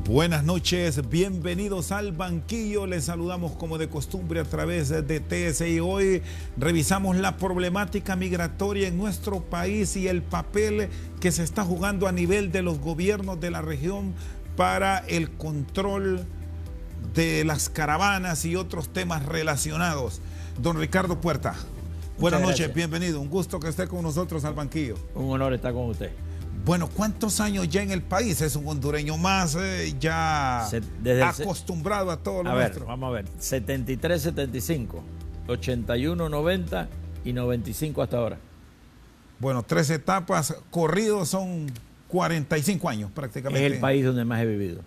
Buenas noches, bienvenidos al banquillo. Les saludamos como de costumbre a través de TSI. Hoy revisamos la problemática migratoria en nuestro país y el papel que se está jugando a nivel de los gobiernos de la región para el control de las caravanas y otros temas relacionados. Don Ricardo Puerta, buenas noches, bienvenido. Un gusto que esté con nosotros al banquillo. Un honor estar con usted. Bueno, ¿cuántos años ya en el país? Es un hondureño más, ya acostumbrado a todo lo nuestro. Vamos a ver, 73, 75, 81, 90 y 95 hasta ahora. Bueno, 3 etapas corridos son 45 años prácticamente. Es el país donde más he vivido.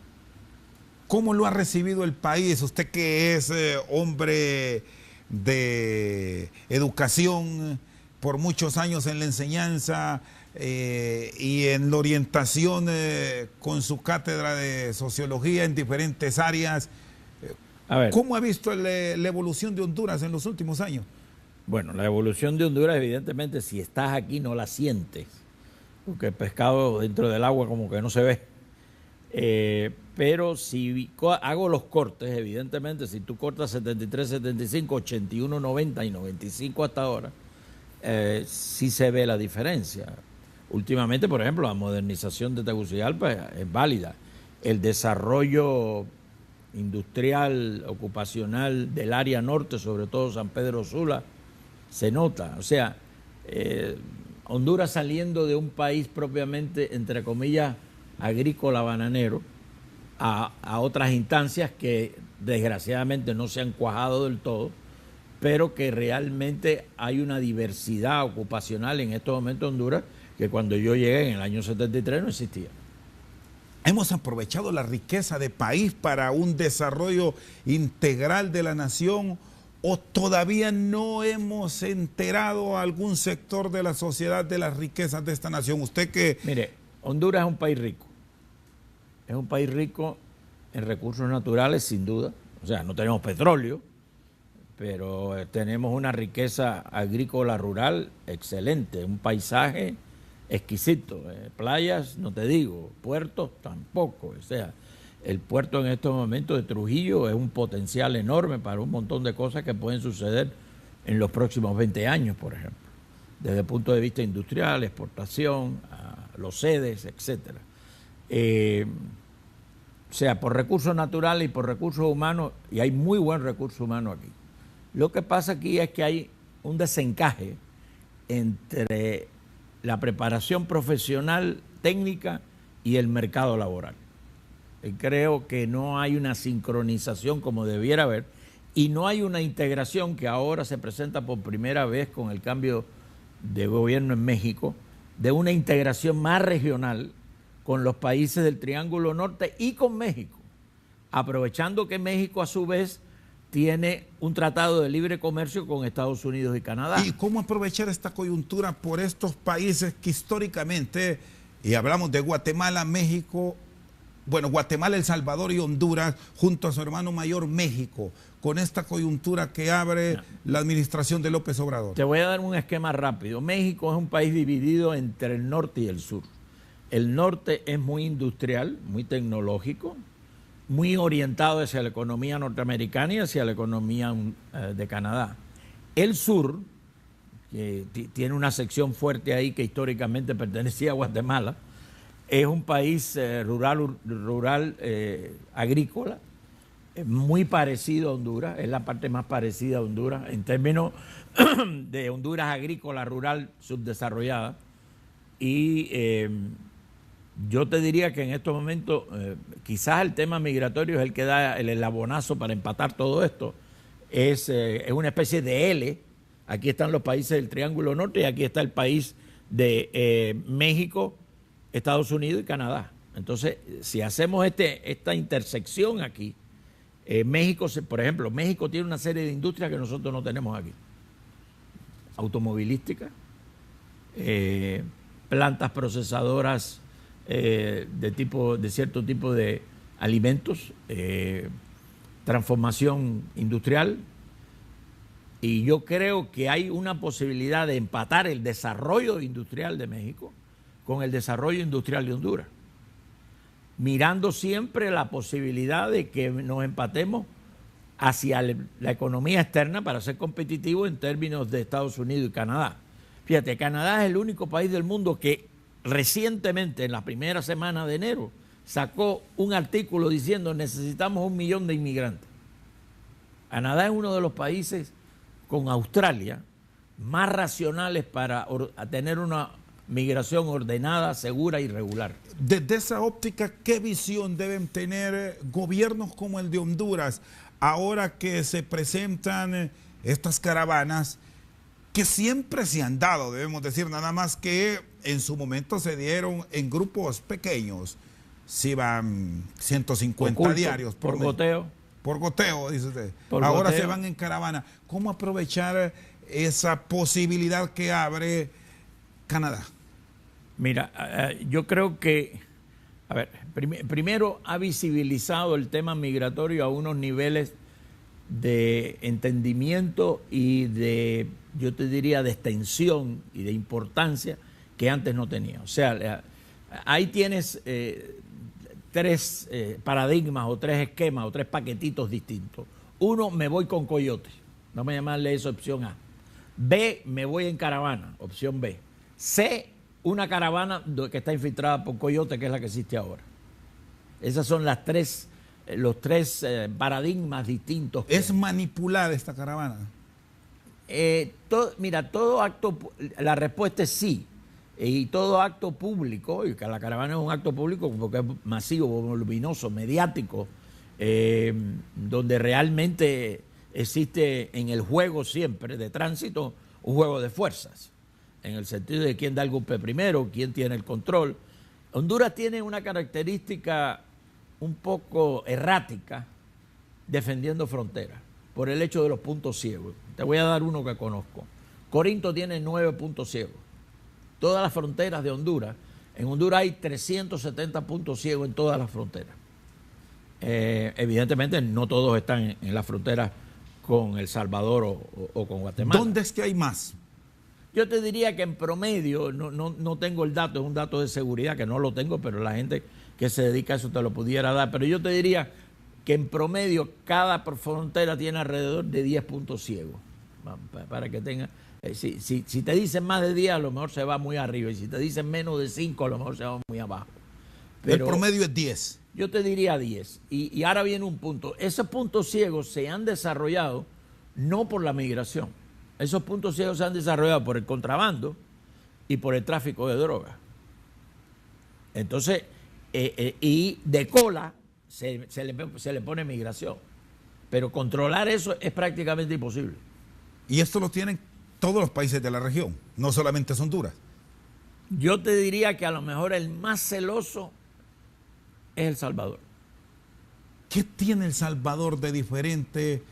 ¿Cómo lo ha recibido el país? Usted que es hombre de educación, por muchos años en la enseñanza y en la orientación con su cátedra de sociología en diferentes áreas. ¿Cómo ha visto la evolución de Honduras en los últimos años? Bueno, la evolución de Honduras, evidentemente, si estás aquí no la sientes, porque el pescado dentro del agua como que no se ve. Pero si hago los cortes, evidentemente, si tú cortas 73, 75, 81, 90 y 95 hasta ahora, sí se ve la diferencia. Últimamente, por ejemplo, la modernización de Tegucigalpa es válida. El desarrollo industrial, ocupacional del área norte, sobre todo San Pedro Sula, se nota. O sea, Honduras saliendo de un país propiamente, entre comillas, agrícola bananero, a otras instancias que desgraciadamente no se han cuajado del todo, pero que realmente hay una diversidad ocupacional en estos momentos en Honduras que cuando yo llegué en el año 73 no existía. ¿Hemos aprovechado la riqueza de país para un desarrollo integral de la nación o todavía no hemos enterado a algún sector de la sociedad de las riquezas de esta nación? Usted que... Mire, Honduras es un país rico. Es un país rico en recursos naturales, sin duda. O sea, no tenemos petróleo, pero tenemos una riqueza agrícola rural excelente, un paisaje exquisito, playas, no te digo, puertos tampoco. O sea, el puerto en estos momentos de Trujillo es un potencial enorme para un montón de cosas que pueden suceder en los próximos 20 años, por ejemplo, desde el punto de vista industrial, exportación, los sedes, etcétera. O sea, por recursos naturales y por recursos humanos, y hay muy buen recurso humano aquí. Lo que pasa aquí es que hay un desencaje entre la preparación profesional, técnica y el mercado laboral. Y creo que no hay una sincronización como debiera haber y no hay una integración que ahora se presenta por primera vez con el cambio de gobierno en México, de una integración más regional con los países del Triángulo Norte y con México, aprovechando que México a su vez tiene un tratado de libre comercio con Estados Unidos y Canadá. ¿Y cómo aprovechar esta coyuntura por estos países que históricamente, y hablamos de Guatemala, México, bueno, Guatemala, El Salvador y Honduras, junto a su hermano mayor México, con esta coyuntura que abre la administración de López Obrador? Te voy a dar un esquema rápido. México es un país dividido entre el norte y el sur. El norte es muy industrial, muy tecnológico, muy orientado hacia la economía norteamericana y hacia la economía de Canadá. El sur, que tiene una sección fuerte ahí que históricamente pertenecía a Guatemala, es un país rural agrícola, muy parecido a Honduras, es la parte más parecida a Honduras en términos de Honduras agrícola, rural, subdesarrollada. Y yo te diría que en estos momentos quizás el tema migratorio es el que da el eslabonazo para empatar todo esto. Es una especie de L. Aquí están los países del Triángulo Norte y aquí está el país de México, Estados Unidos y Canadá. Entonces, si hacemos esta intersección aquí, México, por ejemplo, México tiene una serie de industrias que nosotros no tenemos aquí. Automovilística, plantas procesadoras de cierto tipo de alimentos, transformación industrial, y yo creo que hay una posibilidad de empatar el desarrollo industrial de México con el desarrollo industrial de Honduras. mirando siempre la posibilidad de que nos empatemos hacia la economía externa para ser competitivo en términos de Estados Unidos y Canadá. Fíjate, Canadá es el único país del mundo que recientemente, en la primera semana de enero, sacó un artículo diciendo necesitamos 1 millón de inmigrantes. Canadá es uno de los países con Australia más racionales para tener una migración ordenada, segura y regular. Desde esa óptica, ¿qué visión deben tener gobiernos como el de Honduras ahora que se presentan estas caravanas que siempre se han dado, debemos decir, nada más que en su momento se dieron en grupos pequeños? Si van 150 Oculto, diarios por goteo. Por goteo, dice usted. Por ahora goteo. se van en caravana. ¿Cómo aprovechar esa posibilidad que abre Canadá? Mira, yo creo que, a ver, primero ha visibilizado el tema migratorio a unos niveles de entendimiento y de, yo te diría, de extensión y de importancia que antes no tenía. O sea, ahí tienes 3 paradigmas o 3 esquemas o 3 paquetitos distintos. Uno, me voy con coyotes, vamos a llamarle eso opción A. B, me voy en caravana, opción B. C, una caravana que está infiltrada por coyotes, que es la que existe ahora. Esas son los 3 paradigmas distintos. ¿Es manipulada esta caravana? Mira, todo acto, la respuesta es sí. Y todo acto público, y que la caravana es un acto público porque es masivo, voluminoso, mediático, donde realmente existe en el juego siempre de tránsito un juego de fuerzas, en el sentido de quién da el golpe primero, quién tiene el control. Honduras tiene una característica un poco errática defendiendo fronteras por el hecho de los puntos ciegos. Te voy a dar uno que conozco. Corinto tiene 9 puntos ciegos. Todas las fronteras de Honduras, en Honduras hay 370 puntos ciegos en todas las fronteras. Evidentemente no todos están en la frontera con El Salvador o con Guatemala. ¿Dónde es que hay más? Yo te diría que en promedio, no tengo el dato, es un dato de seguridad que no lo tengo, pero la gente que se dedica a eso te lo pudiera dar. Pero yo te diría que en promedio cada frontera tiene alrededor de 10 puntos ciegos, para que tenga... Si te dicen más de 10, a lo mejor se va muy arriba, y si te dicen menos de 5, a lo mejor se va muy abajo. Pero el promedio es 10. Yo te diría 10. Y ahora viene un punto. Esos puntos ciegos se han desarrollado no por la migración. Esos puntos ciegos se han desarrollado por el contrabando y por el tráfico de drogas. Entonces, y de cola se le pone migración. Pero controlar eso es prácticamente imposible. Y esto lo tienen todos los países de la región, no solamente es Honduras. Yo te diría que a lo mejor el más celoso es El Salvador. ¿Qué tiene El Salvador de diferente?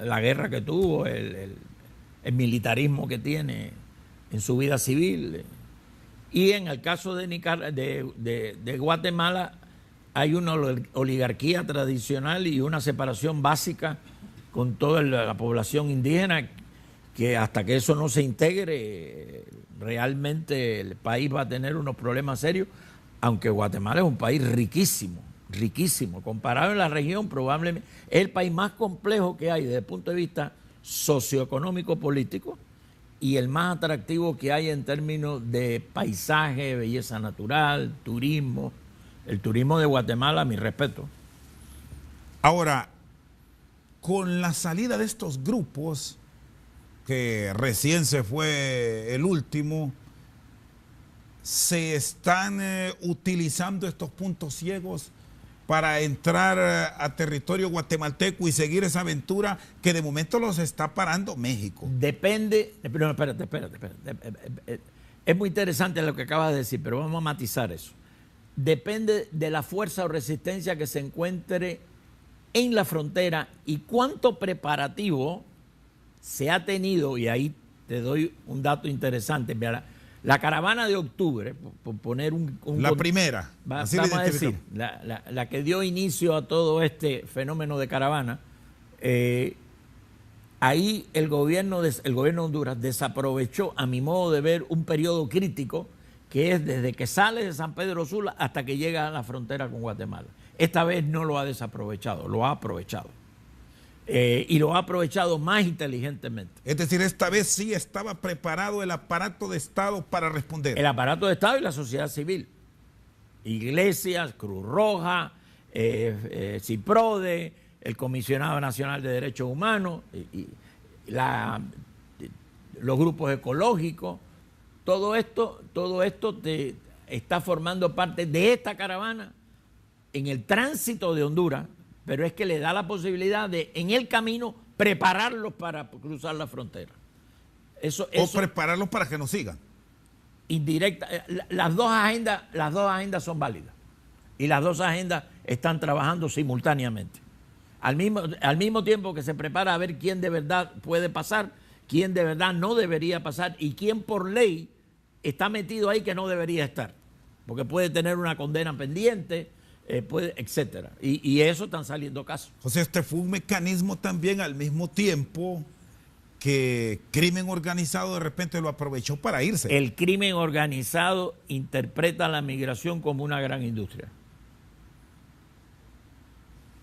La guerra que tuvo, el militarismo que tiene en su vida civil. Y en el caso de Guatemala hay una oligarquía tradicional y una separación básica con toda la población indígena, que hasta que eso no se integre, realmente el país va a tener unos problemas serios, aunque Guatemala es un país riquísimo, riquísimo. Comparado en la región, probablemente es el país más complejo que hay desde el punto de vista socioeconómico político y el más atractivo que hay en términos de paisaje, belleza natural, turismo. El turismo de Guatemala, mi respeto. Ahora, con la salida de estos grupos, que recién se fue el último, se están utilizando estos puntos ciegos para entrar a territorio guatemalteco y seguir esa aventura que de momento los está parando México. Depende, pero espérate. Es muy interesante lo que acabas de decir, pero vamos a matizar eso. Depende de la fuerza o resistencia que se encuentre en la frontera y cuánto preparativo se ha tenido, y ahí te doy un dato interesante. Mira, la caravana de octubre, por poner la primera, vamos a decir, la que dio inicio a todo este fenómeno de caravana, ahí el gobierno de Honduras desaprovechó, a mi modo de ver, un periodo crítico que es desde que sale de San Pedro Sula hasta que llega a la frontera con Guatemala. Esta vez no lo ha desaprovechado, lo ha aprovechado. Y lo ha aprovechado más inteligentemente. Es decir, esta vez sí estaba preparado el aparato de Estado para responder. El aparato de Estado y la sociedad civil. Iglesias, Cruz Roja, CIPRODE, el Comisionado Nacional de Derechos Humanos, los grupos ecológicos, todo esto está formando parte de esta caravana en el tránsito de Honduras, pero es que le da la posibilidad de, en el camino, prepararlos para cruzar la frontera. O prepararlos para que nos sigan. Indirecta. Las dos agendas son válidas. Y las dos agendas están trabajando simultáneamente. Al mismo tiempo que se prepara a ver quién de verdad puede pasar, quién de verdad no debería pasar y quién por ley está metido ahí que no debería estar. Porque puede tener una condena pendiente, etcétera. Y eso están saliendo casos. José, este fue un mecanismo también al mismo tiempo que crimen organizado de repente lo aprovechó para irse. El crimen organizado interpreta la migración como una gran industria.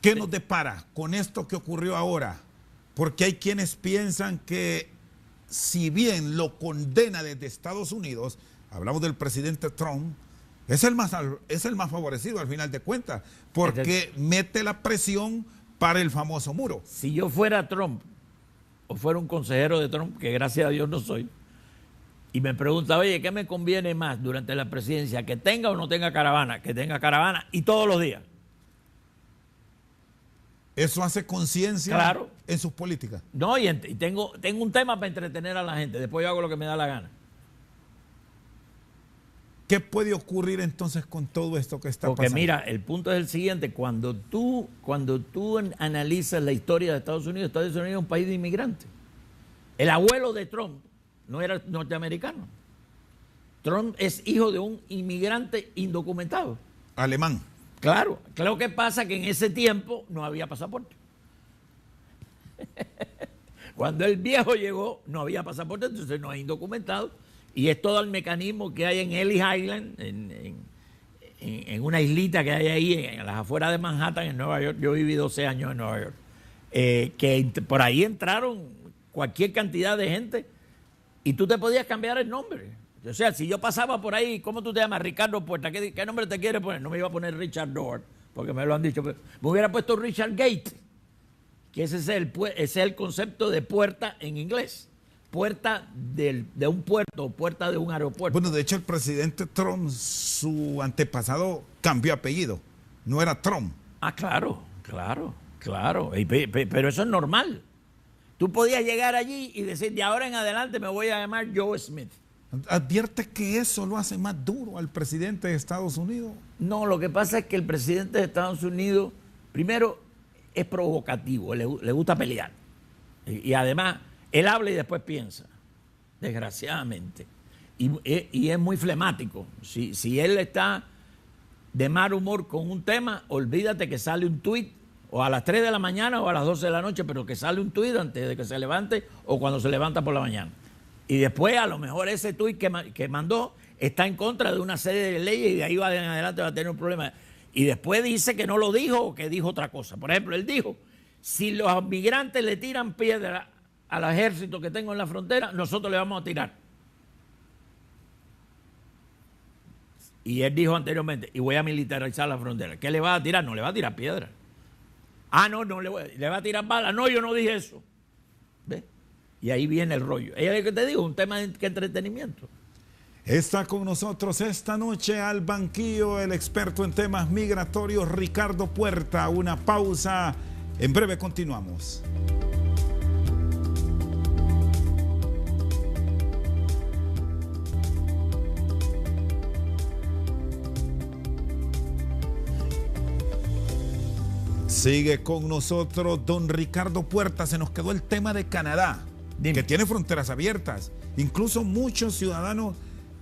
¿Qué nos depara con esto que ocurrió ahora? Porque hay quienes piensan que si bien lo condena desde Estados Unidos, hablamos del presidente Trump, es el más favorecido al final de cuentas, porque mete la presión para el famoso muro. Si yo fuera Trump, o fuera un consejero de Trump, que gracias a Dios no soy, y me pregunta, oye, ¿qué me conviene más durante la presidencia? ¿Que tenga o no tenga caravana? Que tenga caravana y todos los días. Eso hace conciencia, claro, en sus políticas. No, y tengo un tema para entretener a la gente. Después yo hago lo que me da la gana. ¿Qué puede ocurrir entonces con todo esto que está pasando? Porque mira, el punto es el siguiente. Cuando tú analizas la historia de Estados Unidos es un país de inmigrantes. El abuelo de Trump no era norteamericano. Trump es hijo de un inmigrante indocumentado. Alemán. Claro, lo que pasa es que en ese tiempo no había pasaporte. Cuando el viejo llegó, no había pasaporte, entonces no hay indocumentado. Y es todo el mecanismo que hay en Ellis Island, en una islita que hay ahí, en las afueras de Manhattan, en Nueva York. Yo viví 12 años en Nueva York. Que por ahí entraron cualquier cantidad de gente y tú te podías cambiar el nombre. O sea, si yo pasaba por ahí, ¿cómo tú te llamas? Ricardo Puerta. ¿Qué nombre te quieres poner? No me iba a poner Richard Dodd, porque me lo han dicho. Me hubiera puesto Richard Gate, que ese es el concepto de puerta en inglés. Puerta de un puerto, puerta de un aeropuerto. Bueno, de hecho, el presidente Trump, su antepasado, cambió apellido. No era Trump. Ah, claro. Pero eso es normal. Tú podías llegar allí y decir, de ahora en adelante me voy a llamar Joe Smith. ¿Advierte que eso lo hace más duro al presidente de Estados Unidos? No, lo que pasa es que el presidente de Estados Unidos, primero, es provocativo, le gusta pelear. Y además, él habla y después piensa, desgraciadamente. Y es muy flemático. Si él está de mal humor con un tema, olvídate que sale un tuit, o a las 3 de la mañana o a las 12 de la noche, pero que sale un tuit antes de que se levante o cuando se levanta por la mañana. Y después a lo mejor ese tuit que mandó está en contra de una serie de leyes y de ahí en adelante va a tener un problema. Y después dice que no lo dijo o que dijo otra cosa. Por ejemplo, él dijo, si los migrantes le tiran piedra al ejército que tengo en la frontera, nosotros le vamos a tirar. Y él dijo anteriormente, y voy a militarizar la frontera. ¿Qué le va a tirar? No le va a tirar piedra. Ah, no le va a tirar bala. No, yo no dije eso. ¿Ves? Y ahí viene el rollo. Es lo que te digo, un tema de entretenimiento. Está con nosotros esta noche al banquillo el experto en temas migratorios, Ricardo Puerta. Una pausa. En breve continuamos. Sigue con nosotros don Ricardo Puerta. Se nos quedó el tema de Canadá. Dime. Que tiene fronteras abiertas. Incluso muchos ciudadanos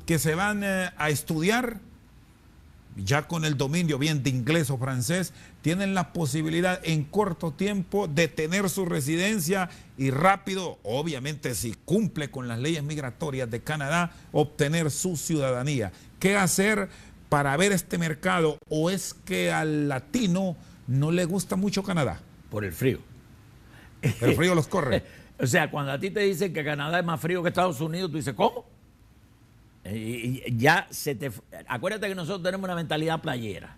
que se van a estudiar ya con el dominio bien de inglés o francés, tienen la posibilidad en corto tiempo de tener su residencia y rápido, obviamente si cumple con las leyes migratorias de Canadá, obtener su ciudadanía. ¿Qué hacer para ver este mercado? ¿O es que al latino no le gusta mucho Canadá? Por el frío. El frío los corre. O sea, cuando a ti te dicen que Canadá es más frío que Estados Unidos, tú dices, ¿cómo? Y ya se te... Acuérdate que nosotros tenemos una mentalidad playera.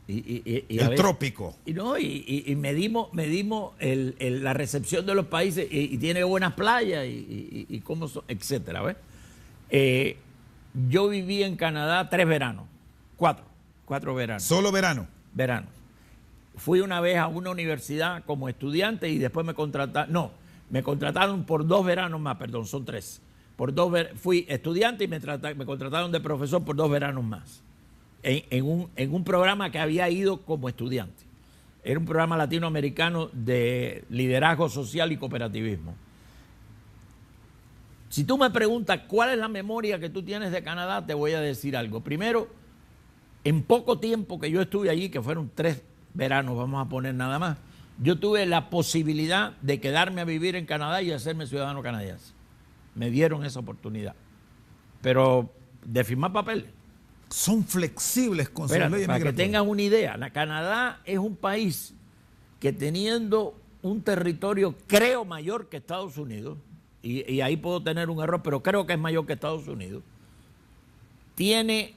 Y el veces, trópico. Y medimos la recepción de los países y tiene buenas playas y cómo son, etcétera. ¿Ves? Yo viví en Canadá 3 veranos, 4 veranos. ¿Solo verano? Verano. Fui una vez a una universidad como estudiante y después me contrataron, me contrataron por 2 veranos más, perdón, son 3. Fui estudiante y me contrataron de profesor por 2 veranos más. En un programa que había ido como estudiante. Era un programa latinoamericano de liderazgo social y cooperativismo. Si tú me preguntas cuál es la memoria que tú tienes de Canadá, te voy a decir algo. Primero, en poco tiempo que yo estuve allí, que fueron 3 veranos, vamos a poner nada más, yo tuve la posibilidad de quedarme a vivir en Canadá y hacerme ciudadano canadiense. Me dieron esa oportunidad. Pero de firmar papeles. Son flexibles con sus leyes migratorias. Para que tengan una idea, Canadá es un país que teniendo un territorio, creo, mayor que Estados Unidos, y ahí puedo tener un error, pero creo que es mayor que Estados Unidos, tiene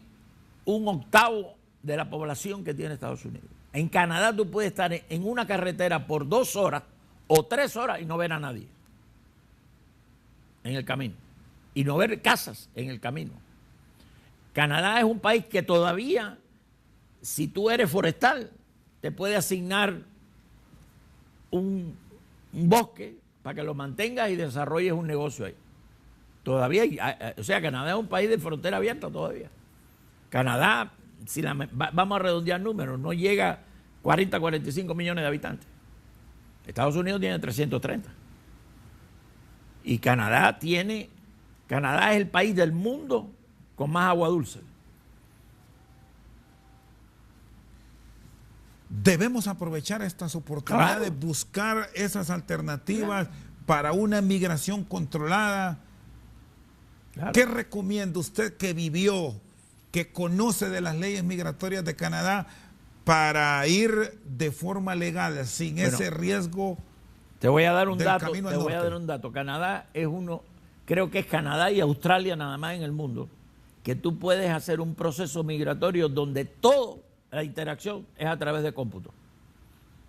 1/8 de la población que tiene Estados Unidos. En Canadá tú puedes estar en una carretera por 2 horas o 3 horas y no ver a nadie en el camino, y no ver casas en el camino. Canadá es un país que todavía, si tú eres forestal, te puede asignar un bosque para que lo mantengas y desarrolles un negocio ahí. Todavía o sea, Canadá es un país de frontera abierta todavía. Canadá, vamos a redondear números, no llega a 40, 45 millones de habitantes. Estados Unidos tiene 330. Y Canadá es el país del mundo con más agua dulce. Debemos aprovechar estas oportunidades, claro, buscar esas alternativas, claro, para una migración controlada. Claro. ¿Qué recomienda usted que vivió, que conoce de las leyes migratorias de Canadá, para ir de forma legal, sin ese riesgo? Te voy a dar un dato. Canadá es creo que es Canadá y Australia nada más en el mundo, que tú puedes hacer un proceso migratorio donde toda la interacción es a través de cómputo.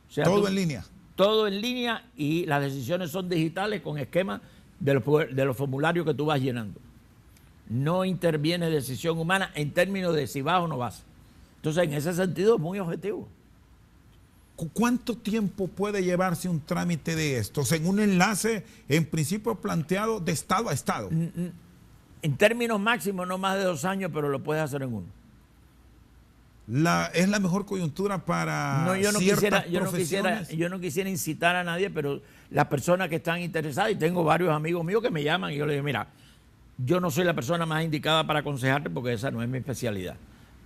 O sea, todo en línea. Todo en línea, y las decisiones son digitales con esquemas de los formularios que tú vas llenando. No interviene decisión humana en términos de si vas o no vas. Entonces, en ese sentido es muy objetivo. ¿Cuánto tiempo puede llevarse un trámite de estos en un enlace, en principio planteado de estado a estado? En términos máximos, no más de 2 años, pero lo puedes hacer en 1. ¿Es la mejor coyuntura para ciertas profesiones? Yo no quisiera incitar a nadie, pero las personas que están interesadas, y tengo varios amigos míos que me llaman y yo les digo, mira, yo no soy la persona más indicada para aconsejarte porque esa no es mi especialidad.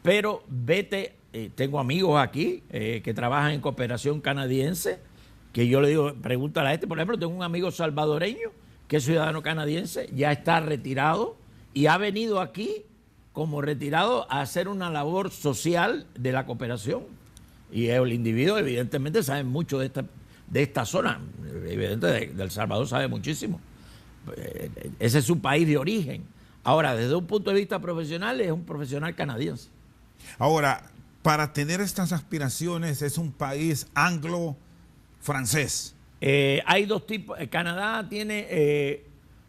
Pero vete, tengo amigos aquí que trabajan en cooperación canadiense, que yo le digo, pregúntale a este. Por ejemplo, tengo un amigo salvadoreño que es ciudadano canadiense, ya está retirado y ha venido aquí como retirado a hacer una labor social de la cooperación. Y el individuo evidentemente sabe mucho de esta zona, evidentemente de El Salvador sabe muchísimo. Ese es su país de origen. Ahora, desde un punto de vista profesional, es un profesional canadiense. Ahora, para tener estas aspiraciones, ¿es un país anglo-francés? Hay 2 tipos. Canadá tiene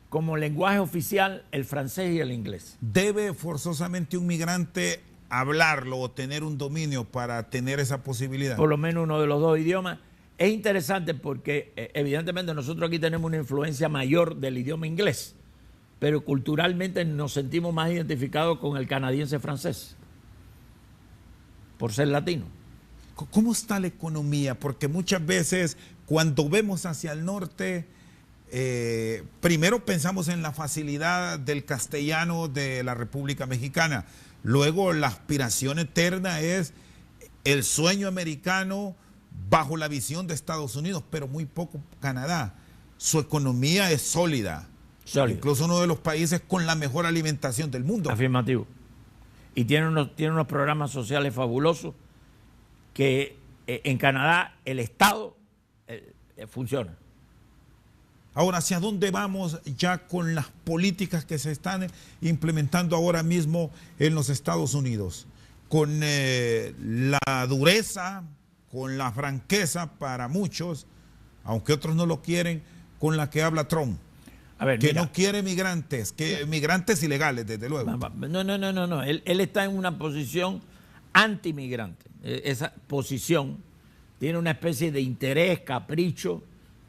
como lenguaje oficial el francés y el inglés. ¿Debe forzosamente un migrante hablarlo o tener un dominio para tener esa posibilidad? Por lo menos uno de los 2 idiomas. Es interesante porque evidentemente nosotros aquí tenemos una influencia mayor del idioma inglés, pero culturalmente nos sentimos más identificados con el canadiense francés, por ser latino. ¿Cómo está la economía? Porque muchas veces cuando vemos hacia el norte, primero pensamos en la facilidad del castellano de la República Mexicana, luego la aspiración eterna es el sueño americano bajo la visión de Estados Unidos, pero muy poco Canadá. Su economía es sólida. Incluso uno de los países con la mejor alimentación del mundo. Afirmativo. Y tiene unos programas sociales fabulosos que en Canadá el Estado funciona. Ahora, ¿hacia dónde vamos ya con las políticas que se están implementando ahora mismo en los Estados Unidos? Con la dureza, con la franqueza para muchos, aunque otros no lo quieren, con la que habla Trump. A ver, que mira, no quiere migrantes, que migrantes ilegales, desde luego. No. Él está en una posición antimigrante. Esa posición tiene una especie de interés, capricho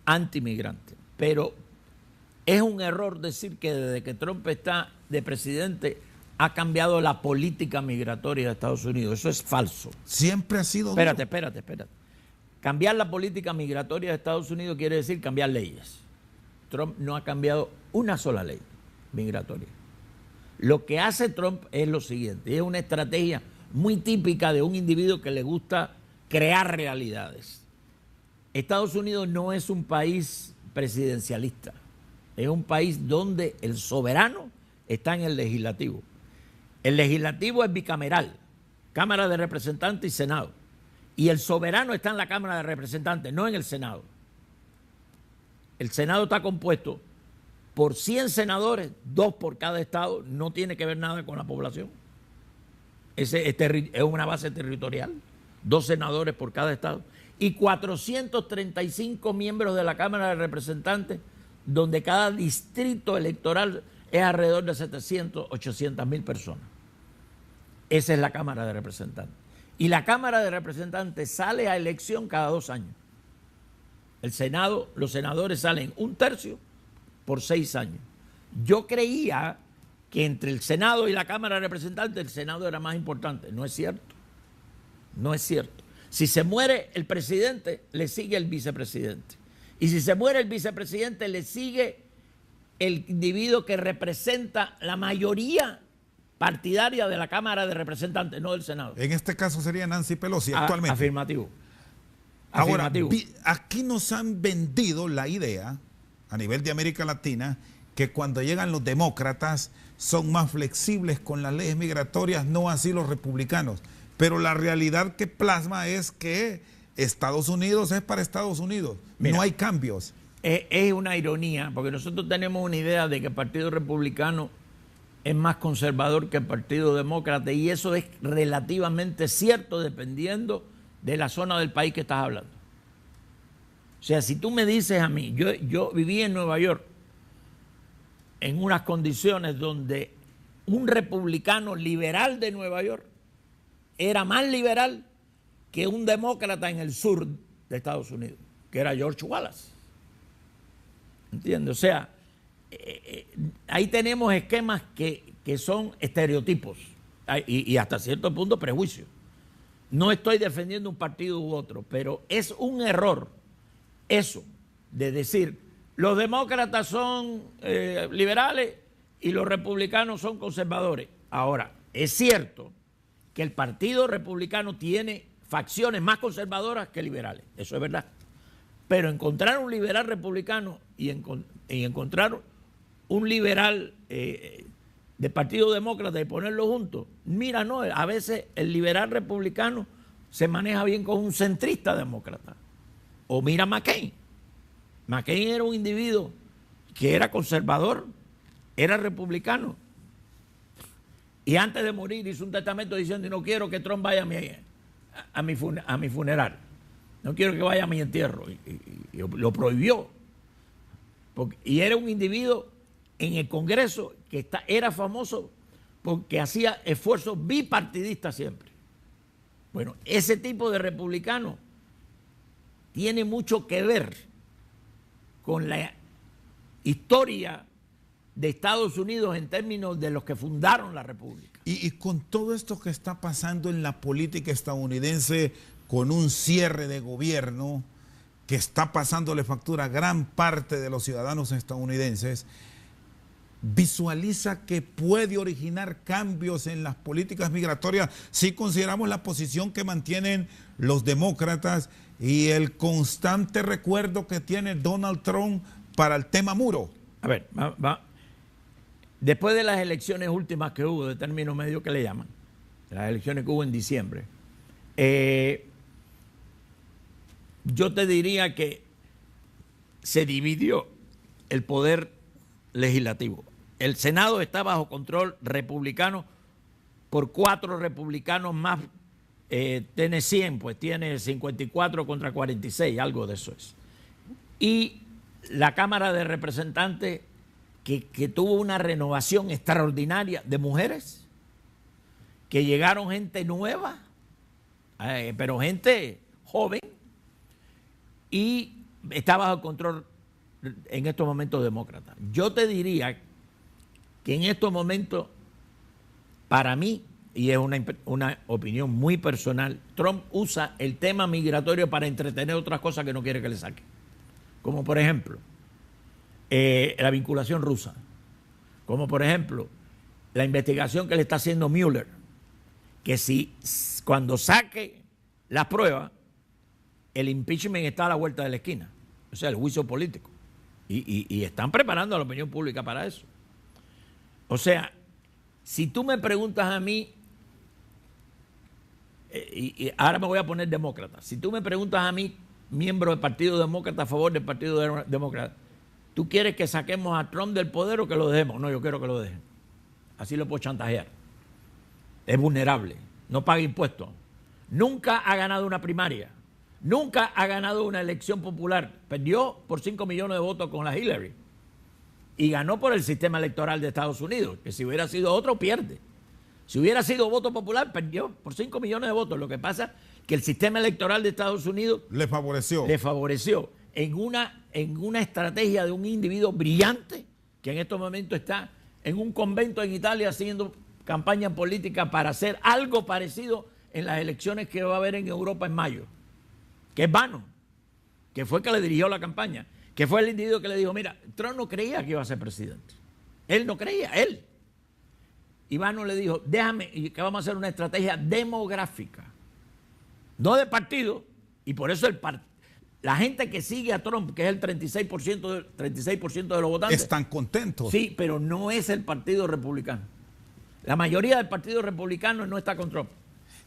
antimigrante. Pero es un error decir que desde que Trump está de presidente ha cambiado la política migratoria de Estados Unidos. Eso es falso. Siempre ha sido... Espérate. Cambiar la política migratoria de Estados Unidos quiere decir cambiar leyes. Trump no ha cambiado una sola ley migratoria. Lo que hace Trump es lo siguiente, es una estrategia muy típica de un individuo que le gusta crear realidades. Estados Unidos no es un país presidencialista, es un país donde el soberano está en el legislativo. El legislativo es bicameral, Cámara de Representantes y Senado. Y el soberano está en la Cámara de Representantes, no en el Senado. El Senado está compuesto por 100 senadores, 2 por cada estado, no tiene que ver nada con la población. Es una base territorial, 2 senadores por cada estado. Y 435 miembros de la Cámara de Representantes, donde cada distrito electoral es alrededor de 700, 800 mil personas. Esa es la Cámara de Representantes. Y la Cámara de Representantes sale a elección cada 2 años. El Senado, los senadores salen 1/3 por 6 años. Yo creía que entre el Senado y la Cámara de Representantes el Senado era más importante. No es cierto. No es cierto. Si se muere el presidente, le sigue el vicepresidente. Y si se muere el vicepresidente, le sigue el individuo que representa la mayoría partidaria de la Cámara de Representantes, no del Senado. En este caso sería Nancy Pelosi actualmente. Afirmativo. Ahora, aquí nos han vendido la idea, a nivel de América Latina, que cuando llegan los demócratas son más flexibles con las leyes migratorias, no así los republicanos. Pero la realidad que plasma es que Estados Unidos es para Estados Unidos. Mira, no hay cambios. Es una ironía, porque nosotros tenemos una idea de que el Partido Republicano es más conservador que el Partido Demócrata, y eso es relativamente cierto dependiendo de la zona del país que estás hablando. O sea, si tú me dices a mí, yo viví en Nueva York en unas condiciones donde un republicano liberal de Nueva York era más liberal que un demócrata en el sur de Estados Unidos, que era George Wallace. ¿Entiendes? O sea, ahí tenemos esquemas que son estereotipos y hasta cierto punto prejuicios. No estoy defendiendo un partido u otro, pero es un error eso de decir los demócratas son liberales y los republicanos son conservadores. Ahora, es cierto que el Partido Republicano tiene facciones más conservadoras que liberales, eso es verdad. Pero encontrar un liberal republicano y encontrar un liberal de Partido Demócrata y ponerlo juntos, mira, no, a veces el liberal republicano se maneja bien con un centrista demócrata. O mira McCain. McCain era un individuo que era conservador, era republicano. Y antes de morir hizo un testamento diciendo: no quiero que Trump vaya a mi funeral. No quiero que vaya a mi entierro. Y lo prohibió. Y era un individuo en el Congreso que era famoso porque hacía esfuerzos bipartidistas siempre. Bueno, ese tipo de republicano tiene mucho que ver con la historia de Estados Unidos en términos de los que fundaron la República. Y con todo esto que está pasando en la política estadounidense, con un cierre de gobierno que está pasándole factura a gran parte de los ciudadanos estadounidenses, visualiza que puede originar cambios en las políticas migratorias si consideramos la posición que mantienen los demócratas y el constante recuerdo que tiene Donald Trump para el tema muro. A ver, después de las elecciones últimas que hubo, de término medio que le llaman, las elecciones que hubo en diciembre, yo te diría que se dividió el poder legislativo. El Senado está bajo control republicano por 4 republicanos más. Tiene 100, pues tiene 54 contra 46, algo de eso es. Y la Cámara de Representantes, que tuvo una renovación extraordinaria de mujeres, que llegaron gente nueva, pero gente joven, y está bajo control en estos momentos demócrata. Yo te diría que en estos momentos, para mí, y es una opinión muy personal, Trump usa el tema migratorio para entretener otras cosas que no quiere que le saque. Como por ejemplo, la vinculación rusa. Como por ejemplo, la investigación que le está haciendo Mueller. Que si cuando saque las pruebas, el impeachment está a la vuelta de la esquina. O sea, el juicio político. Y están preparando a la opinión pública para eso. O sea, si tú me preguntas a mí, y ahora me voy a poner demócrata, si tú me preguntas a mí, miembro del Partido Demócrata, a favor del Partido Demócrata, ¿tú quieres que saquemos a Trump del poder o que lo dejemos? No, yo quiero que lo dejen. Así lo puedo chantajear. Es vulnerable, no paga impuestos. Nunca ha ganado una primaria. Nunca ha ganado una elección popular. Perdió por 5 millones de votos con la Hillary. Y ganó por el sistema electoral de Estados Unidos, que si hubiera sido otro, pierde. Si hubiera sido voto popular, perdió por 5 millones de votos. Lo que pasa es que el sistema electoral de Estados Unidos le favoreció. Le favoreció en una estrategia de un individuo brillante que en estos momentos está en un convento en Italia haciendo campaña política para hacer algo parecido en las elecciones que va a haber en Europa en mayo. Que es vano, que fue el que le dirigió la campaña, que fue el individuo que le dijo, mira, Trump no creía que iba a ser presidente. Él no creía, él. Y Vano le dijo, déjame, que vamos a hacer una estrategia demográfica, no de partido, y por eso la gente que sigue a Trump, que es el 36% de los votantes. Están contentos. Sí, pero no es el Partido Republicano. La mayoría del Partido Republicano no está con Trump.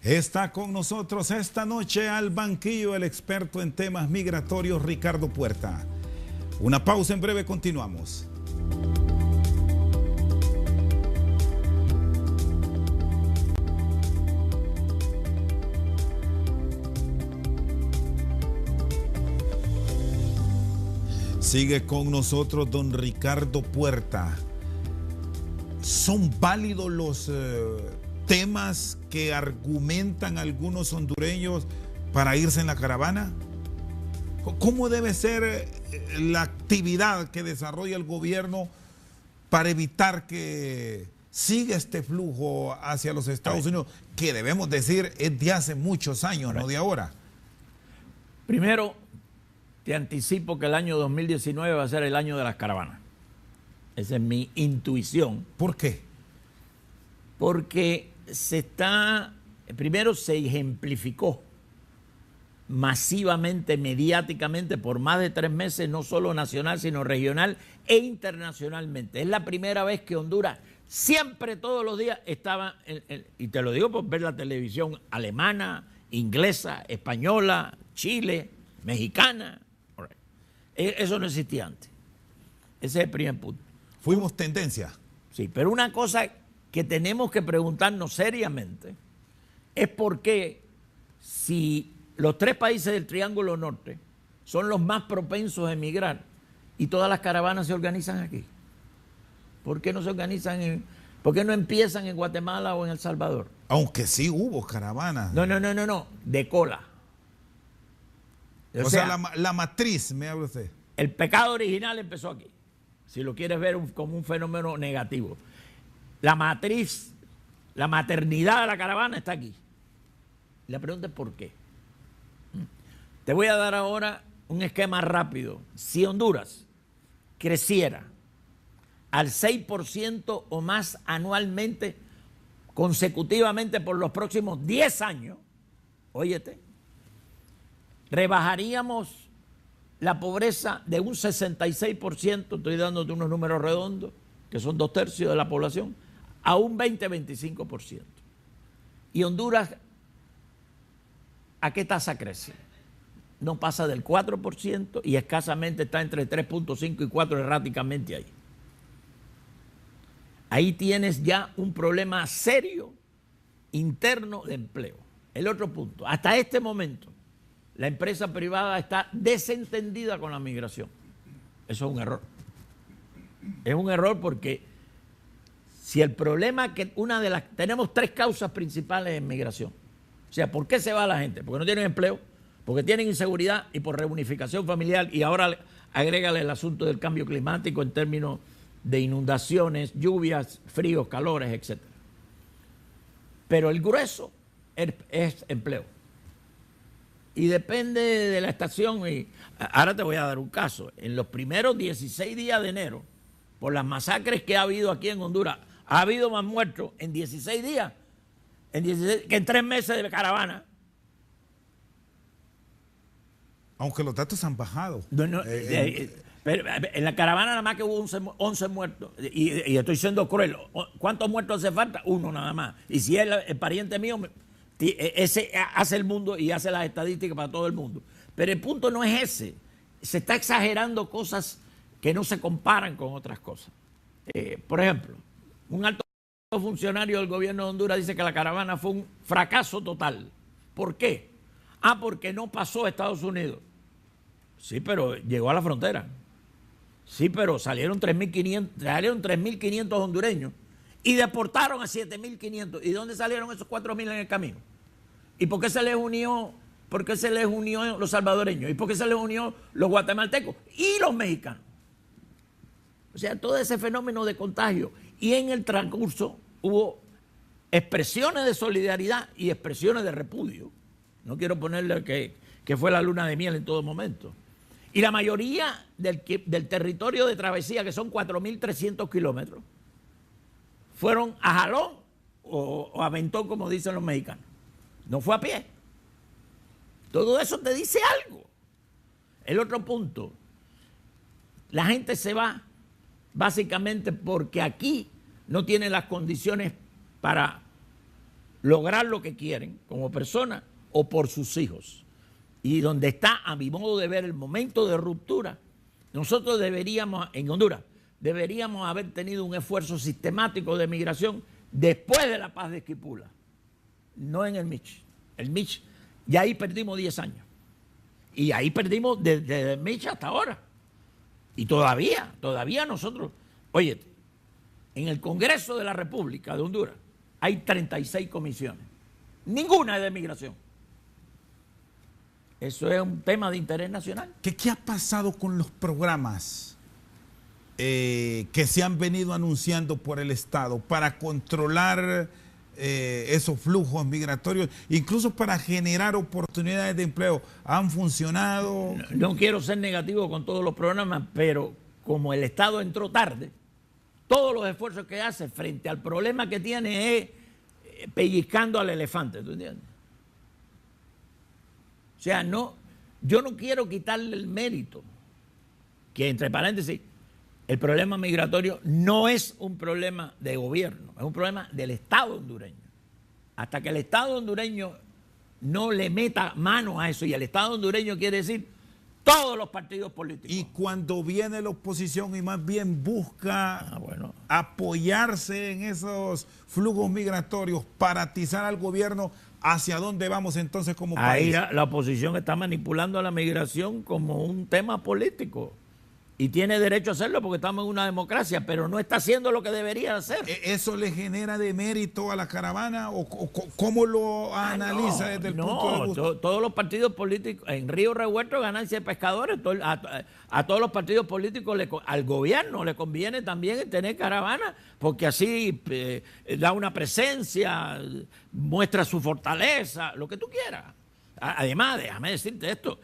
Está con nosotros esta noche al banquillo el experto en temas migratorios, Ricardo Puerta. Una pausa, en breve continuamos. Sigue con nosotros don Ricardo Puerta. ¿Son válidos los temas que argumentan algunos hondureños para irse en la caravana? ¿Cómo debe ser la actividad que desarrolla el gobierno para evitar que siga este flujo hacia los Estados Unidos, que debemos decir es de hace muchos años, no de ahora? Primero, te anticipo que el año 2019 va a ser el año de las caravanas. Esa es mi intuición. ¿Por qué? Porque primero se ejemplificó masivamente, mediáticamente, por más de 3 meses, no solo nacional, sino regional e internacionalmente. Es la primera vez que Honduras siempre, todos los días, estaba, y te lo digo por ver la televisión alemana, inglesa, española, Chile, mexicana. Eso no existía antes. Ese es el primer punto. Fuimos tendencia. Sí, pero una cosa que tenemos que preguntarnos seriamente es por qué, si los 3 países del Triángulo Norte son los más propensos a emigrar y todas las caravanas se organizan aquí. ¿Por qué no se organizan por qué no empiezan en Guatemala o en El Salvador? Aunque sí hubo caravanas. No, de cola. O sea, la matriz, me habla usted. El pecado original empezó aquí, si lo quieres ver como un fenómeno negativo. La matriz, la maternidad de la caravana está aquí. La pregunta es ¿por qué? Te voy a dar ahora un esquema rápido. Si Honduras creciera al 6% o más anualmente, consecutivamente por los próximos 10 años, óyete, rebajaríamos la pobreza de un 66%, estoy dándote unos números redondos, que son 2/3 de la población, a un 20-25%. Y Honduras, ¿a qué tasa crece? No pasa del 4% y escasamente está entre 3.5 y 4 erráticamente ahí. Ahí tienes ya un problema serio interno de empleo. El otro punto, hasta este momento, la empresa privada está desentendida con la migración. Eso es un error. Es un error porque si el problema que tenemos 3 causas principales en migración. O sea, ¿por qué se va la gente? Porque no tienen empleo, porque tienen inseguridad y por reunificación familiar. Y ahora agrégale el asunto del cambio climático en términos de inundaciones, lluvias, fríos, calores, etc. Pero el grueso es empleo. Y depende de la estación. Y ahora te voy a dar un caso. En los primeros 16 días de enero, por las masacres que ha habido aquí en Honduras, ha habido más muertos en 16 días que en 3 meses de caravana. Aunque los datos han bajado. Pero en la caravana nada más que hubo 11 muertos. Y estoy siendo cruel. ¿Cuántos muertos hace falta? 1 nada más. Y si es el pariente mío, ese hace el mundo y hace las estadísticas para todo el mundo. Pero el punto no es ese. Se está exagerando cosas que no se comparan con otras cosas. Por ejemplo, un alto funcionario del gobierno de Honduras dice que la caravana fue un fracaso total. ¿Por qué? Porque no pasó a Estados Unidos. Sí, pero llegó a la frontera. Sí, pero salieron 3.500 hondureños y deportaron a 7.500. ¿Y dónde salieron esos 4.000 en el camino? ¿Y por qué se les unió? ¿Por qué se les unió los salvadoreños? ¿Y por qué se les unió los guatemaltecos? Y los mexicanos. O sea, todo ese fenómeno de contagio. Y en el transcurso hubo expresiones de solidaridad y expresiones de repudio. No quiero ponerle que fue la luna de miel en todo momento. Y la mayoría del territorio de travesía, que son 4.300 kilómetros, fueron a jalón o a aventón, como dicen los mexicanos. No fue a pie. Todo eso te dice algo. El otro punto, la gente se va básicamente porque aquí no tienen las condiciones para lograr lo que quieren como persona o por sus hijos. Y donde está, a mi modo de ver, el momento de ruptura, nosotros deberíamos, en Honduras, deberíamos haber tenido un esfuerzo sistemático de migración después de la paz de Esquipula, no en el Mich. El Mich, ya ahí perdimos 10 años. Y ahí perdimos desde el Mich hasta ahora. Y todavía nosotros, oye, en el Congreso de la República de Honduras hay 36 comisiones. Ninguna es de migración. Eso es un tema de interés nacional. ¿Qué ha pasado con los programas que se han venido anunciando por el Estado para controlar esos flujos migratorios, incluso para generar oportunidades de empleo? ¿Han funcionado? No quiero ser negativo con todos los programas, pero como el Estado entró tarde, todos los esfuerzos que hace frente al problema que tiene es pellizcando al elefante, ¿tú entiendes? O sea, yo no quiero quitarle el mérito, que entre paréntesis, el problema migratorio no es un problema de gobierno, es un problema del Estado hondureño. Hasta que el Estado hondureño no le meta mano a eso, y el Estado hondureño quiere decir todos los partidos políticos. Y cuando viene la oposición y más bien busca apoyarse en esos flujos migratorios para atizar al gobierno, ¿hacia dónde vamos entonces como país? Ahí la oposición está manipulando a la migración como un tema político. Y tiene derecho a hacerlo porque estamos en una democracia, pero no está haciendo lo que debería hacer. ¿Eso le genera de mérito a la caravana o cómo lo analiza desde el punto de vista? Todos los partidos políticos, en Río Revuelto ganancia de pescadores, a todos los partidos políticos, al gobierno le conviene también tener caravana, porque así da una presencia, muestra su fortaleza, lo que tú quieras. Además, déjame decirte esto,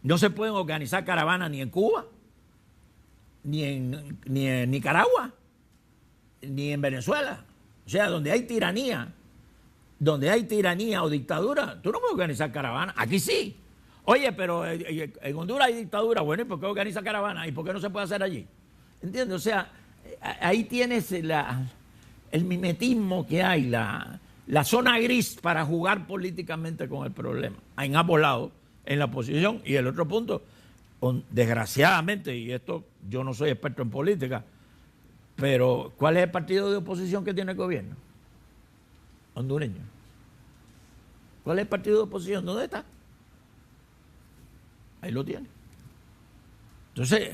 No se pueden organizar caravanas ni en Cuba, ni en Nicaragua, ni en Venezuela. O sea, donde hay tiranía o dictadura, tú no puedes organizar caravanas. Aquí sí. Oye, pero en Honduras hay dictadura. Bueno, ¿y por qué organiza caravanas? ¿Y por qué no se puede hacer allí? ¿Entiendes? O sea, ahí tienes el mimetismo que hay, la zona gris para jugar políticamente con el problema. En ambos lados, en la oposición. Y el otro punto, desgraciadamente, y esto yo no soy experto en política, pero ¿cuál es el partido de oposición que tiene el gobierno? Hondureño. ¿Cuál es el partido de oposición? ¿Dónde está? Ahí lo tiene. Entonces,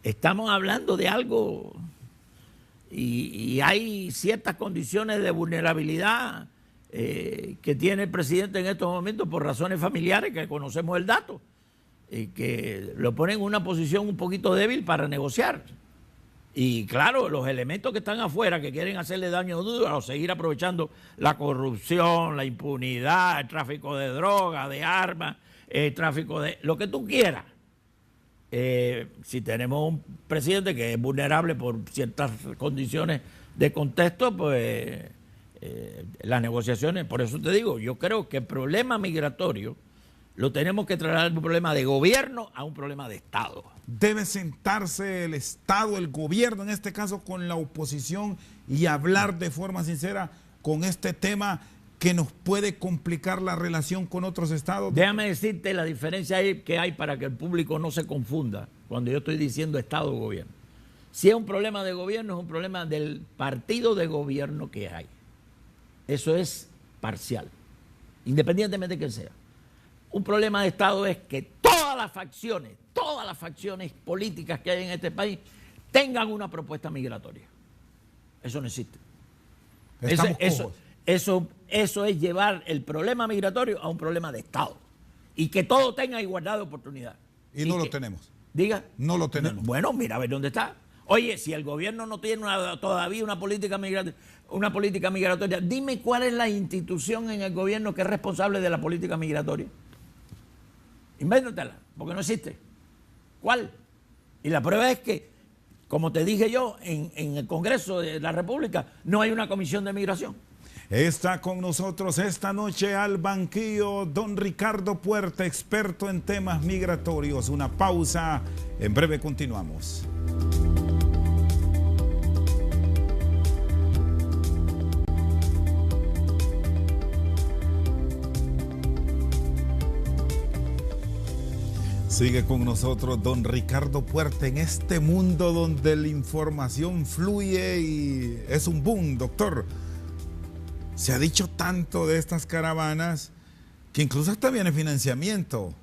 estamos hablando de algo y hay ciertas condiciones de vulnerabilidad que tiene el presidente en estos momentos por razones familiares, que conocemos el dato, y que lo ponen en una posición un poquito débil para negociar. Y claro, los elementos que están afuera, que quieren hacerle daño a Honduras o seguir aprovechando la corrupción, la impunidad, el tráfico de drogas, de armas, el tráfico de lo que tú quieras. Si tenemos un presidente que es vulnerable por ciertas condiciones de contexto, pues las negociaciones, por eso te digo, yo creo que el problema migratorio lo tenemos que trasladar de un problema de gobierno a un problema de Estado. Debe sentarse el Estado, el gobierno, en este caso con la oposición, y hablar de forma sincera con este tema que nos puede complicar la relación con otros estados. Déjame decirte la diferencia que hay para que el público no se confunda cuando yo estoy diciendo Estado o gobierno. Si es un problema de gobierno, es un problema del partido de gobierno que hay. Eso es parcial, independientemente de que sea. Un problema de Estado es que todas las facciones políticas que hay en este país tengan una propuesta migratoria. Eso no existe. Eso es llevar el problema migratorio a un problema de Estado. Y que todo tenga igualdad de oportunidad. Y no lo tenemos. Diga. No lo tenemos. Bueno, mira a ver dónde está. Oye, si el gobierno no tiene todavía una política migratoria, dime cuál es la institución en el gobierno que es responsable de la política migratoria. Invéntatela, porque no existe. ¿Cuál? Y la prueba es que, como te dije yo, en el Congreso de la República no hay una comisión de migración. Está con nosotros esta noche al banquillo don Ricardo Puerta, experto en temas migratorios. Una pausa, en breve continuamos. Sigue con nosotros don Ricardo Puerta en este mundo donde la información fluye y es un boom, doctor. Se ha dicho tanto de estas caravanas que incluso hasta viene financiamiento,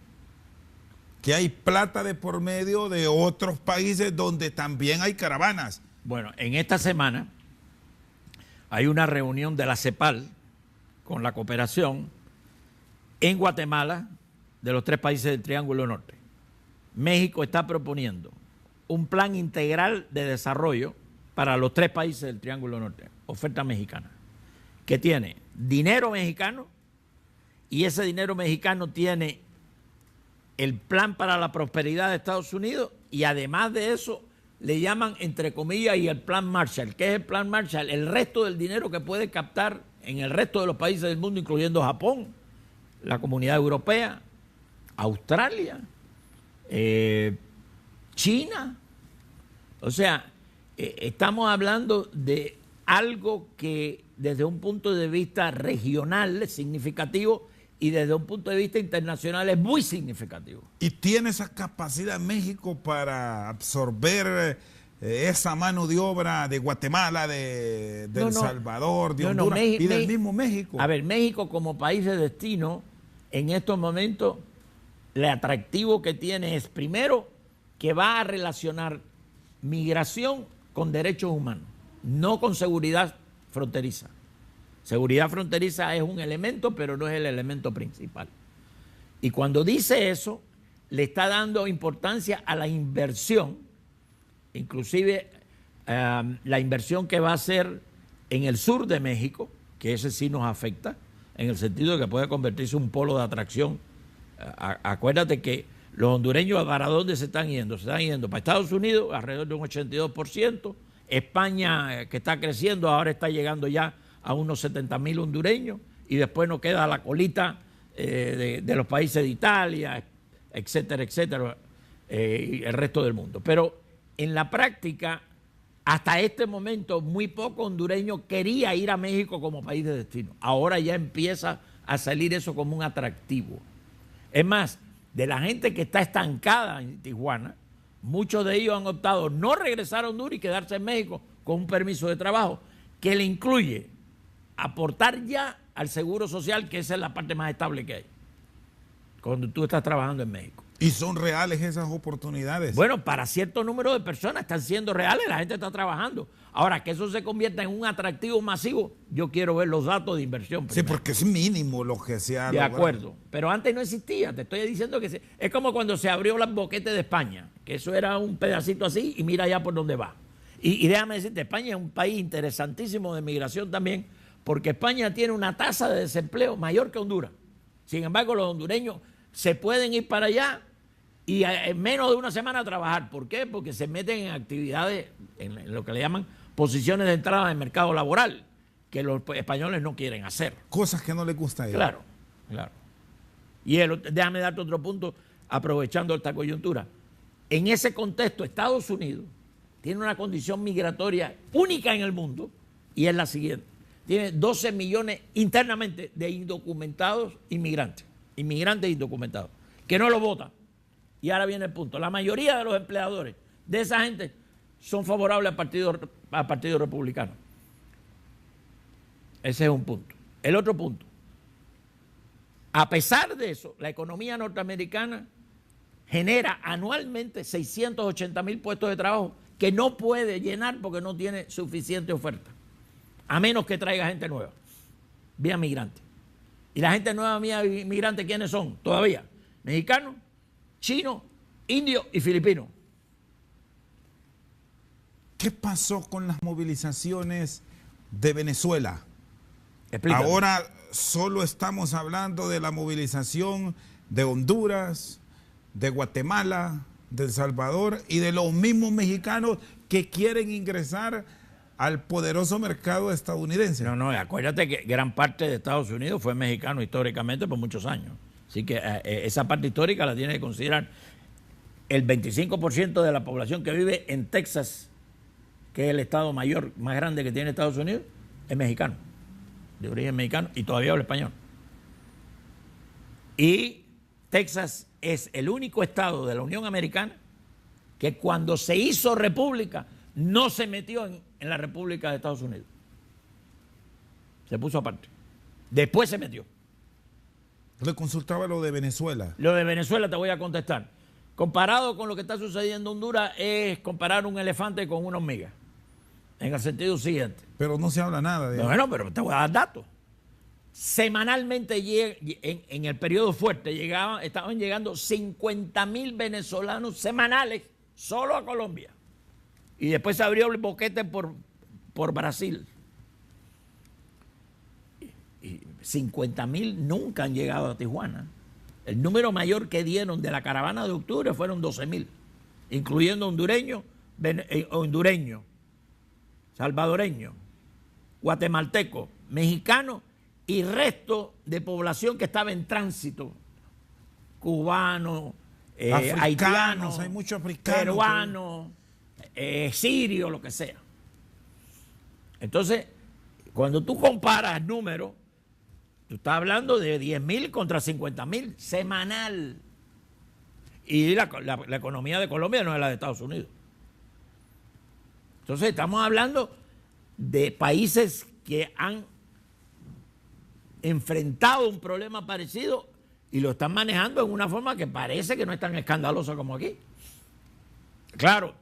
que hay plata de por medio de otros países donde también hay caravanas. Bueno, en esta semana hay una reunión de la CEPAL con la cooperación en Guatemala de los 3 países del Triángulo Norte. México está proponiendo un plan integral de desarrollo para los 3 países del Triángulo Norte, oferta mexicana, que tiene dinero mexicano y ese dinero mexicano tiene el plan para la prosperidad de Estados Unidos y además de eso le llaman entre comillas y el plan Marshall. ¿Qué es el plan Marshall? El resto del dinero que puede captar en el resto de los países del mundo, incluyendo Japón, la Comunidad Europea, Australia, China. O sea, estamos hablando de algo que desde un punto de vista regional es significativo y desde un punto de vista internacional es muy significativo. ¿Y tiene esa capacidad México para absorber esa mano de obra de Guatemala, de El Salvador, de Honduras y del mismo México? A ver, México como país de destino, en estos momentos, el atractivo que tiene es, primero, que va a relacionar migración con derechos humanos, no con seguridad fronteriza. Seguridad fronteriza es un elemento, pero no es el elemento principal. Y cuando dice eso, le está dando importancia a la inversión, inclusive la inversión que va a hacer en el sur de México, que ese sí nos afecta, en el sentido de que puede convertirse en un polo de atracción Acuérdate que los hondureños, ¿para dónde se están yendo? Se están yendo para Estados Unidos, alrededor de un 82%. España, que está creciendo, ahora está llegando ya a unos 70.000 hondureños. Y después nos queda la colita de los países de Italia, etcétera, etcétera, y el resto del mundo. Pero en la práctica, hasta este momento, muy poco hondureño quería ir a México como país de destino. Ahora ya empieza a salir eso como un atractivo. Es más, de la gente que está estancada en Tijuana, muchos de ellos han optado no regresar a Honduras y quedarse en México con un permiso de trabajo que le incluye aportar ya al seguro social, que esa es la parte más estable que hay cuando tú estás trabajando en México. ¿Y son reales esas oportunidades? Bueno, para cierto número de personas están siendo reales, la gente está trabajando. Ahora, que eso se convierta en un atractivo masivo, yo quiero ver los datos de inversión primero. Sí, porque es mínimo lo que se ha logrado. De acuerdo, pero antes no existía, te estoy diciendo que es como cuando se abrió el boquete de España, que eso era un pedacito así y mira ya por dónde va. Y déjame decirte, España es un país interesantísimo de migración también, porque España tiene una tasa de desempleo mayor que Honduras. Sin embargo, los hondureños se pueden ir para allá y en menos de una semana a trabajar. ¿Por qué? Porque se meten en actividades, en lo que le llaman posiciones de entrada en el mercado laboral, que los españoles no quieren hacer. Cosas que no les gusta a ellos. Claro, claro. Y déjame darte otro punto, aprovechando esta coyuntura. En ese contexto, Estados Unidos tiene una condición migratoria única en el mundo, y es la siguiente. Tiene 12 millones internamente de indocumentados inmigrantes indocumentados, que no lo votan. Y ahora viene el punto. La mayoría de los empleadores de esa gente son favorables al partido Republicano. Ese es un punto. El otro punto. A pesar de eso, la economía norteamericana genera anualmente 680.000 puestos de trabajo que no puede llenar porque no tiene suficiente oferta, a menos que traiga gente nueva, vía migrante. Y la gente nueva vía migrante, ¿quiénes son? Todavía mexicanos, chinos, indios y filipinos. ¿Qué pasó con las movilizaciones de Venezuela? Explícame. Ahora solo estamos hablando de la movilización de Honduras, de Guatemala, de El Salvador y de los mismos mexicanos que quieren ingresar al poderoso mercado estadounidense. No, acuérdate que gran parte de Estados Unidos fue mexicano históricamente por muchos años. Así que esa parte histórica la tiene que considerar. El 25% de la población que vive en Texas, que es el estado mayor, más grande que tiene Estados Unidos, es mexicano, de origen mexicano, y todavía habla español. Y Texas es el único estado de la Unión Americana que cuando se hizo república no se metió en la República de Estados Unidos. Se puso aparte. Después se metió. Le consultaba lo de Venezuela. Lo de Venezuela te voy a contestar. Comparado con lo que está sucediendo en Honduras, es comparar un elefante con una hormiga. En el sentido siguiente. Pero no se habla nada de eso. Bueno, pero te voy a dar datos. Semanalmente, en el periodo fuerte, estaban llegando 50.000 venezolanos semanales solo a Colombia. Y después se abrió el boquete por Brasil. Y 50.000 nunca han llegado a Tijuana. El número mayor que dieron de la caravana de octubre fueron 12.000, incluyendo hondureños, salvadoreños, guatemaltecos, mexicanos y resto de población que estaba en tránsito, cubanos, haitianos, hay muchos africanos, peruanos, sirios, lo que sea. Entonces, cuando tú comparas números, tú estás hablando de 10.000 contra 50.000 semanal. Y la economía de Colombia no es la de Estados Unidos. Entonces, estamos hablando de países que han enfrentado un problema parecido y lo están manejando en una forma que parece que no es tan escandalosa como aquí. Claro,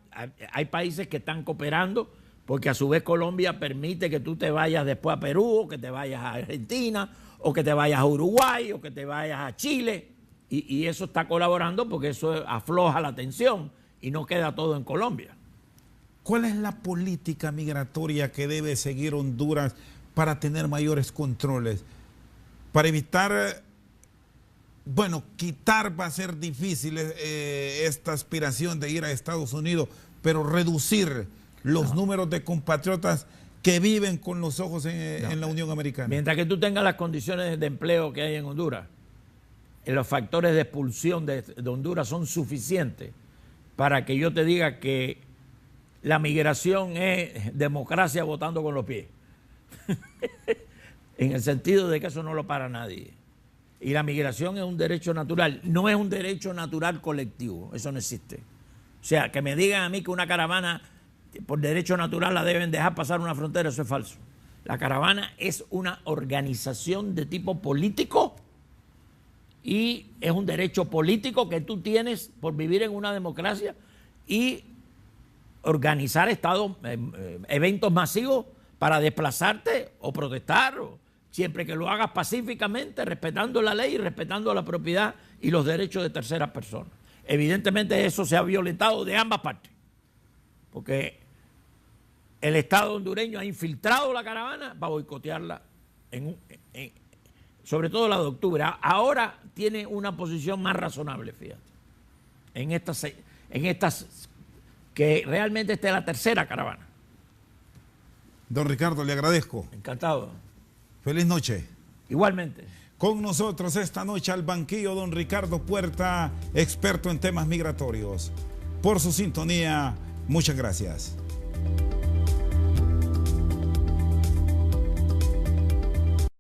hay países que están cooperando porque a su vez Colombia permite que tú te vayas después a Perú, o que te vayas a Argentina, o que te vayas a Uruguay, o que te vayas a Chile, y eso está colaborando porque eso afloja la tensión y no queda todo en Colombia. ¿Cuál es la política migratoria que debe seguir Honduras para tener mayores controles? Para evitar bueno, quitar va a ser difícil esta aspiración de ir a Estados Unidos, pero reducir los números de compatriotas que viven con los ojos en la Unión Americana. Mientras que tú tengas las condiciones de empleo que hay en Honduras, los factores de expulsión de Honduras son suficientes para que yo te diga que la migración es democracia votando con los pies. En el sentido de que eso no lo para nadie. Y la migración es un derecho natural, no es un derecho natural colectivo, eso no existe. O sea, que me digan a mí que una caravana por derecho natural la deben dejar pasar una frontera, eso es falso. La caravana es una organización de tipo político y es un derecho político que tú tienes por vivir en una democracia y organizar eventos masivos para desplazarte o protestar, siempre que lo hagas pacíficamente, respetando la ley y respetando la propiedad y los derechos de terceras personas. Evidentemente eso se ha violentado de ambas partes, porque el Estado hondureño ha infiltrado la caravana para boicotearla, sobre todo la de octubre. Ahora tiene una posición más razonable, fíjate, en estas que realmente esta es la tercera caravana. Don Ricardo, le agradezco. Encantado. Feliz noche. Igualmente. Con nosotros esta noche al banquillo don Ricardo Puerta, experto en temas migratorios. Por su sintonía, muchas gracias.